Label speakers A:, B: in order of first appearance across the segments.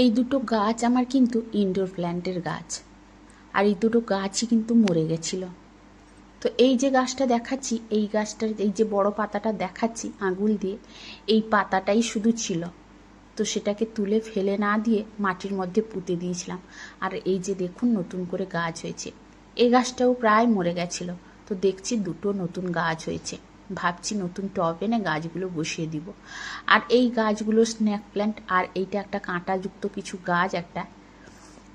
A: এই দুটো গাছ আমার কিন্তু ইনডোর প্ল্যান্টের গাছ, আর এই দুটো গাছই কিন্তু মরে গেছিল। তো এই যে গাছটা দেখাচ্ছি, এই গাছটার এই যে বড় পাতাটা দেখাচ্ছি আঙুল দিয়ে, এই পাতাটাই শুধু ছিল। তো সেটাকে তুলে ফেলে না দিয়ে মাটির মধ্যে পুঁতে দিয়েছিলাম। আর এই যে দেখুন নতুন করে গাছ হয়েছে। এই গাছটাও প্রায় মরে গেছিল, তো দেখছি দুটো নতুন গাছ হয়েছে। ভাবছি নতুন টব এনে গাছগুলো বসিয়ে দিব। আর এই গাছগুলো স্নেক প্ল্যান্ট, আর এইটা একটা কাঁটাযুক্ত কিছু গাছ,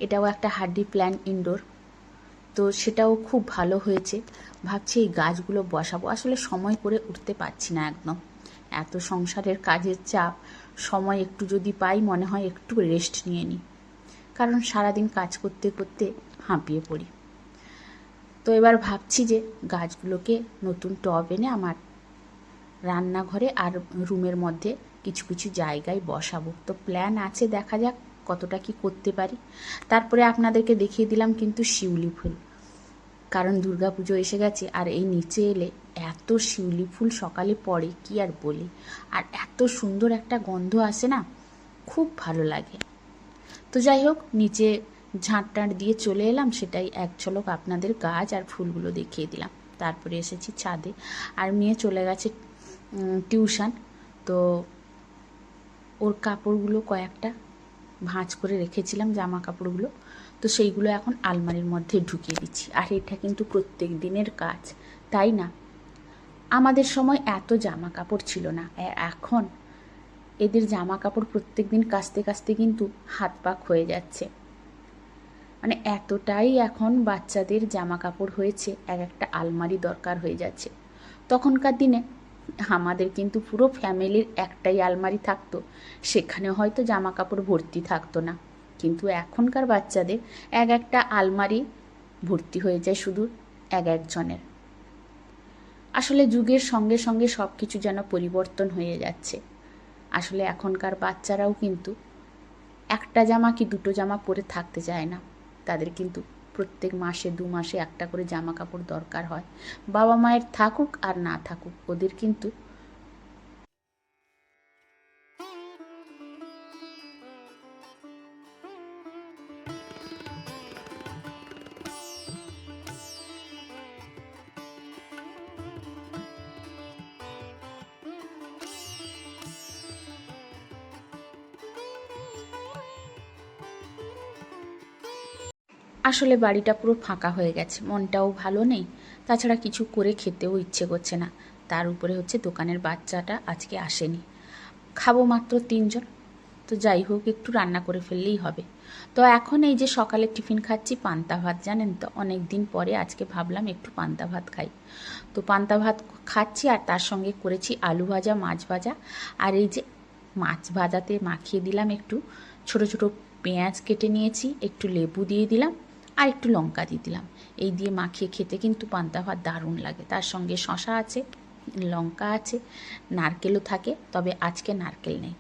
A: এটাও একটা হার্ডি প্ল্যান্ট ইনডোর। তো সেটাও খুব ভালো হয়েছে। ভাবছি এই গাছগুলো বসাবো। আসলে সময় করে উঠতে পারছি না একদম, এত সংসারের কাজের চাপ। সময় একটু যদি পাই মনে হয় একটু রেস্ট নিয়ে নিই, কারণ সারাদিন কাজ করতে করতে হাঁপিয়ে পড়ি। তো এবার ভাবছি যে গাছগুলোকে নতুন টব এনে আমার রান্নাঘরে আর রুমের মধ্যে কিছু কিছু জায়গায় বসাবো। তো প্ল্যান আছে, দেখা যাক কতটা কি করতে পারি। তারপরে আপনাদেরকে দেখিয়ে দিলাম কিন্তু শিউলি ফুল, কারণ দুর্গাপুজো এসে গেছে। আর এই নিচে এলে এত শিউলি ফুল সকালে পড়ে কি আর বলি, আর এত সুন্দর একটা গন্ধ আসে না, খুব ভালো লাগে। তো যাই হোক, নিচে ঝাঁট টাঁট দিয়ে চলে এলাম, সেটাই এক ঝলক আপনাদের গাছ আর ফুলগুলো দেখিয়ে দিলাম। তারপরে এসেছি ছাদে, আর মেয়ে চলে গেছে টিউশন। তো ওর কাপড়গুলো কয়েকটা ভাঁজ করে রেখেছিলাম, জামা কাপড়গুলো, তো সেইগুলো এখন আলমারির মধ্যে ঢুকিয়ে দিচ্ছি। আর এটা কিন্তু প্রত্যেক দিনের কাজ, তাই না? আমাদের সময় এত জামা কাপড় ছিল না, এখন এদের জামা কাপড় প্রত্যেক দিন কাচতে কাচতে কিন্তু হাত পা ক্ষয়ে যাচ্ছে। মানে এতটাই এখন বাচ্চাদের জামা কাপড় হয়েছে, এক একটা আলমারি দরকার হয়ে যাচ্ছে। তখনকার দিনে আমাদের কিন্তু পুরো ফ্যামিলির একটাই আলমারি থাকতো, সেখানে হয়তো জামা কাপড় ভর্তি থাকতো না। কিন্তু এখনকার বাচ্চাদের এক একটা আলমারি ভর্তি হয়ে যায় শুধু এক একজনের। আসলে যুগের সঙ্গে সঙ্গে সব কিছু যেন পরিবর্তন হয়ে যাচ্ছে। আসলে এখনকার বাচ্চারাও কিন্তু একটা জামা কি দুটো জামা পরে থাকতে চায় না, তাদের কিন্তু প্রত্যেক মাসে 2 মাসে একটা করে জামা কাপড় দরকার হয়। বাবা মায়ের থাকুক আর না থাকুক, ওদের কিন্তু আসলে বাড়িটা পুরো ফাঁকা হয়ে গেছে, মনটাও ভালো নেই, তাছাড়া কিছু করে খেতেও ইচ্ছে করছে না। তার উপরে হচ্ছে দোকানের বাচ্চাটা আজকে আসেনি, খাবো মাত্র 3 জন। তো যাই হোক, একটু রান্না করে ফেললেই হবে। তো এখন এই যে সকালে টিফিন খাচ্ছি পান্তা ভাত, জানেন তো অনেক দিন পরে আজকে ভাবলাম একটু পান্তা ভাত খাই। তো পান্তা ভাত খাচ্ছি, আর তার সঙ্গে করেছি আলু ভাজা, মাছ ভাজা। আর এই যে মাছ ভাজাতে মাখিয়ে দিলাম একটু ছোট ছোট পেঁয়াজ কেটে নিয়েছি, একটু লেবু দিয়ে দিলাম, আর একটু লঙ্কা দিয়ে দিলাম। এই দিয়ে মাখিয়ে খেতে কিন্তু পান্তা ভাত দারুণ লাগে। তার সঙ্গে শশা আছে, লঙ্কা আছে, নারকেলও থাকে, তবে আজকে নারকেল নেই।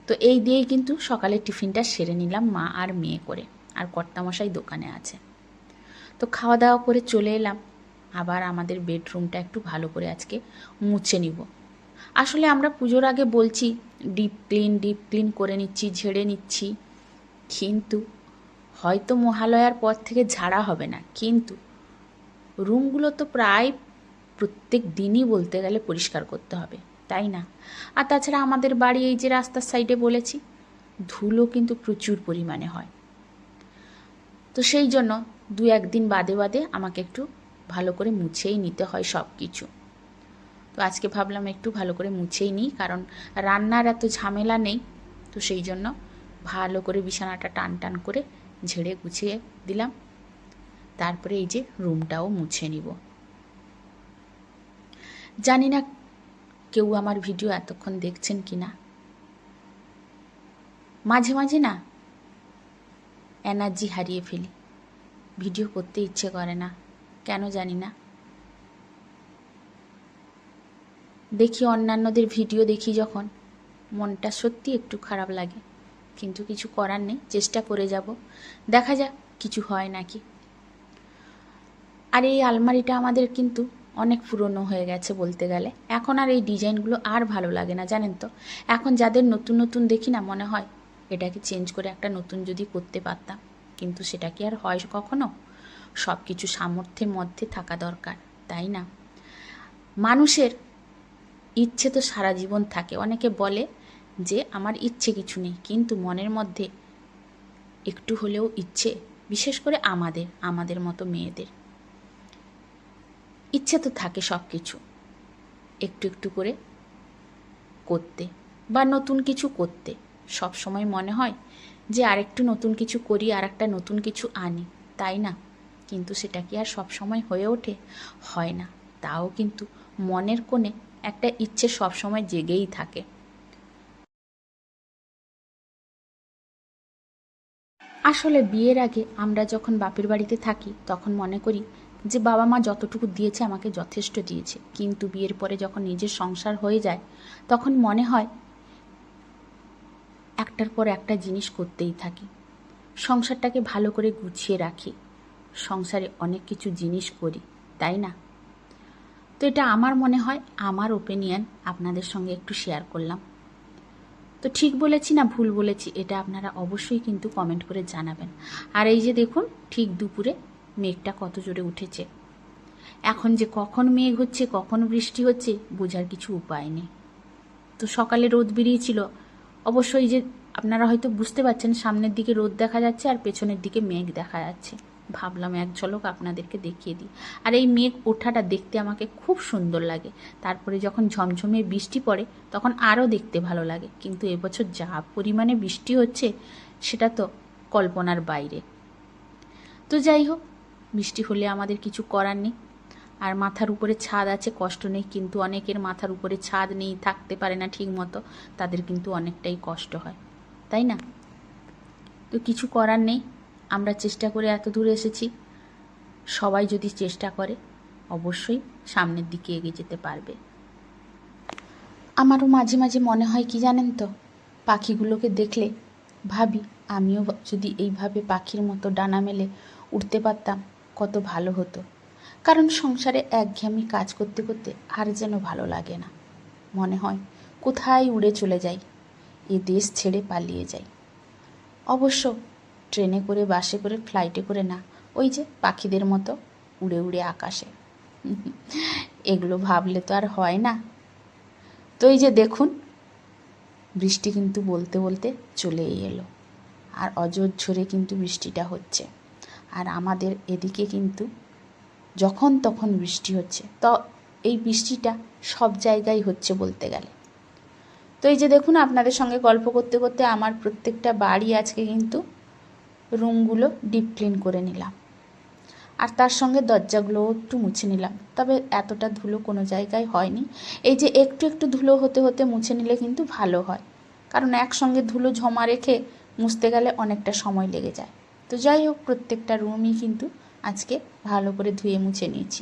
A: তো এই দিয়েই কিন্তু সকালে টিফিনটা সেরে নিলাম মা আর মেয়ে করে, আর কর্তামশাই দোকানে আছে। তো খাওয়া দাওয়া করে চলে এলাম, আবার আমাদের বেডরুমটা একটু ভালো করে আজকে মুছে নিব। আসলে আমরা পুজোর আগে বলছি ডিপ ক্লিন করে নিচ্ছি, ঝেড়ে নিচ্ছি, কিন্তু হয়তো মহালয়ার পর থেকে ঝাড়া হবে না, কিন্তু রুমগুলো তো প্রায় প্রত্যেক দিনই বলতে গেলে পরিষ্কার করতে হবে, তাই না? আর তাছাড়া আমাদের বাড়ি এই যে রাস্তার সাইডে বলেছি, ধুলো কিন্তু প্রচুর পরিমাণে হয়। তো সেই জন্য 2-1 দিন বাদে বাদে আমাকে একটু ভালো করে মুছেই নিতে হয় সব কিছু। তো আজকে ভাবলাম একটু ভালো করে মুছেই নিই, কারণ রান্নার এত ঝামেলা নেই। তো সেই জন্য ভালো করে বিছানাটা টান টান করে ঝেড়ে গুছিয়ে দিলাম। তারপরে এই যে রুমটাও মুছে নিব। জানি না কেউ আমার ভিডিও এতক্ষণ দেখছেন কি না। মাঝে মাঝে না এনার্জি হারিয়ে ফেলি, ভিডিও করতে ইচ্ছে করে না, কেন জানি না। দেখি অন্যান্যদের ভিডিও দেখি যখন, মনটা সত্যি একটু খারাপ লাগে, কিন্তু কিছু করার নেই, চেষ্টা করে যাব, দেখা যাক কিছু হয় নাকি। আর এই আলমারিটা আমাদের কিন্তু অনেক পুরনো হয়ে গেছে বলতে গেলে, এখন আর এই ডিজাইনগুলো আর ভালো লাগে না, জানেন তো। এখন যাদের নতুন নতুন দেখি না, মনে হয় এটাকে চেঞ্জ করে একটা নতুন যদি করতে পারতাম, কিন্তু সেটা কি আর হয় কখনো? সব কিছু সামর্থ্যের মধ্যে থাকা দরকার, তাই না? মানুষের ইচ্ছে তো সারা জীবন থাকে। অনেকে বলে যে আমার ইচ্ছে কিছু নেই, কিন্তু মনের মধ্যে একটু হলেও ইচ্ছে, বিশেষ করে আমাদের মতো মেয়েদের ইচ্ছে তো থাকে সব কিছু একটু একটু করে করতে বা নতুন কিছু করতে। সব সময় মনে হয় যে আরেকটু নতুন কিছু করি, আর একটা নতুন কিছু আনি, তাই না? কিন্তু সেটা কি আর সব সময় হয়ে ওঠে? হয় না। তাও কিন্তু মনের কোণে একটা ইচ্ছে সব সময় জেগেই থাকে। আসলে বিয়ের আগে আমরা যখন বাপের বাড়িতে থাকি তখন মনে করি যে বাবা মা যতটুকু দিয়েছে আমাকে যথেষ্ট দিয়েছে, কিন্তু বিয়ের পরে যখন নিজের সংসার হয়ে যায় তখন মনে হয় একটার পর একটা জিনিস করতেই থাকি, সংসারটাকে ভালো করে গুছিয়ে রাখি, সংসারে অনেক কিছু জিনিস করি, তাই না? তো এটা আমার মনে হয়, আমার ওপিনিয়ন আপনাদের সঙ্গে একটু শেয়ার করলাম। তো ঠিক বলেছি না ভুল বলেছি, এটা আপনারা অবশ্যই কিন্তু কমেন্ট করে জানাবেন। আর এই যে দেখুন, ঠিক দুপুরে মেঘটা কত জোরে উঠেছে। এখন যে কখন মেঘ হচ্ছে কখন বৃষ্টি হচ্ছে বোঝার কিছু উপায় নেই। তো সকালে রোদ বেরিয়েছিল, অবশ্যই যে আপনারা হয়তো বুঝতে পারছেন সামনের দিকে রোদ দেখা যাচ্ছে আর পেছনের দিকে মেঘ দেখা যাচ্ছে। ভাবলাম এক ঝলক আপনাদেরকে দেখিয়ে দিই। আর এই মেঘ ওঠাটা দেখতে আমাকে খুব সুন্দর লাগে। তারপরে যখন ঝমঝমে বৃষ্টি পড়ে তখন আরও দেখতে ভালো লাগে। কিন্তু এবছর যা পরিমাণে বৃষ্টি হচ্ছে সেটা তো কল্পনার বাইরে। তো যাই হোক, বৃষ্টি হলে আমাদের কিছু করার নেই। আর মাথার উপরে ছাদ আছে, কষ্ট নেই, কিন্তু অনেকের মাথার উপরে ছাদ নেই, থাকতে পারে না ঠিক মতো, তাদের কিন্তু অনেকটাই কষ্ট হয়, তাই না? তো কিছু করার নেই, আমরা চেষ্টা করে এত দূর এসেছি। সবাই যদি চেষ্টা করে অবশ্যই সামনের দিকে এগিয়ে যেতে পারবে। আমারও মাঝে মাঝে মনে হয় কি জানেন তো, পাখিগুলোকে দেখলে ভাবি আমিও যদি এইভাবে পাখির মতো ডানা মেলে উঠতে পারতাম কত ভালো হতো। কারণ সংসারে একঘেয়েমি কাজ করতে করতে আর যেন ভালো লাগে না, মনে হয় কোথায় উড়ে চলে যাই, এ দেশ ছেড়ে পালিয়ে যাই। অবশ্য ট্রেনে করে, বাসে করে, ফ্লাইটে করে না, ওই যে পাখিদের মতো উড়ে উড়ে আকাশে। এগুলো ভাবলে তো আর হয় না। তো এই যে দেখুন, বৃষ্টি কিন্তু বলতে বলতে চলেই এলো, আর অঝোর ঝরে কিন্তু বৃষ্টিটা হচ্ছে। আর আমাদের এদিকে কিন্তু যখন তখন বৃষ্টি হচ্ছে। তো এই বৃষ্টিটা সব জায়গায় হচ্ছে বলতে গেলে। তো এই যে দেখুন, আপনাদের সঙ্গে গল্প করতে করতে আমার প্রত্যেকটা বাড়ি আজকে কিন্তু রুমগুলো ডিপ ক্লিন করে নিলাম, আর তার সঙ্গে দরজাগুলোও একটু মুছে নিলাম। তবে এতটা ধুলো কোনো জায়গায় হয়নি। এই যে একটু একটু ধুলো হতে হতে মুছে নিলে কিন্তু ভালো হয়, কারণ একসঙ্গে ধুলো জমা রেখে মুছতে গেলে অনেকটা সময় লেগে যায়। তো যাই হোক, প্রত্যেকটা রুমই কিন্তু আজকে ভালো করে ধুয়ে মুছে নিয়েছি।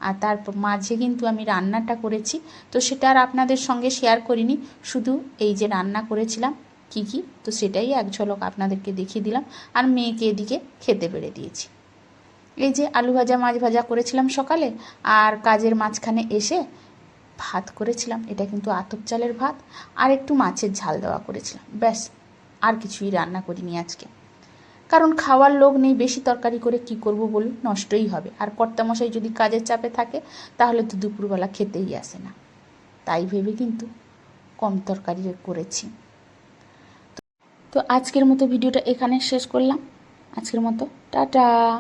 A: আর তারপর মাঝে কিন্তু আমি রান্নাটা করেছি, তো সেটা আর আপনাদের সঙ্গে শেয়ার করিনি, শুধু এই যে রান্না করেছিলাম কি কি, তো সেটাই এক ঝলক আপনাদেরকে দেখিয়ে দিলাম। আর মেয়েকে এদিকে খেতে বেড়ে দিয়েছি। এই যে আলু ভাজা মাছ ভাজা করেছিলাম সকালে, আর কাজের মাঝখানে এসে ভাত করেছিলাম, এটা কিন্তু আতপ চালের ভাত, আর একটু মাছের ঝাল দেওয়া করেছিলাম, ব্যাস। আর কিছুই রান্না করিনি আজকে, কারণ খাওয়ার লোক নেই, বেশি তরকারি করে কি করব বলুন, নষ্টই হবে। আর কর্তামশাই যদি কাজের চাপে থাকে তাহলে তো দুপুরবেলা খেতেই আসে না, তাই ভেবে কিন্তু কম তরকারি করেছি। তো আজকের মতো ভিডিওটা এখানে শেষ করলাম, আজকের মতো টাটা।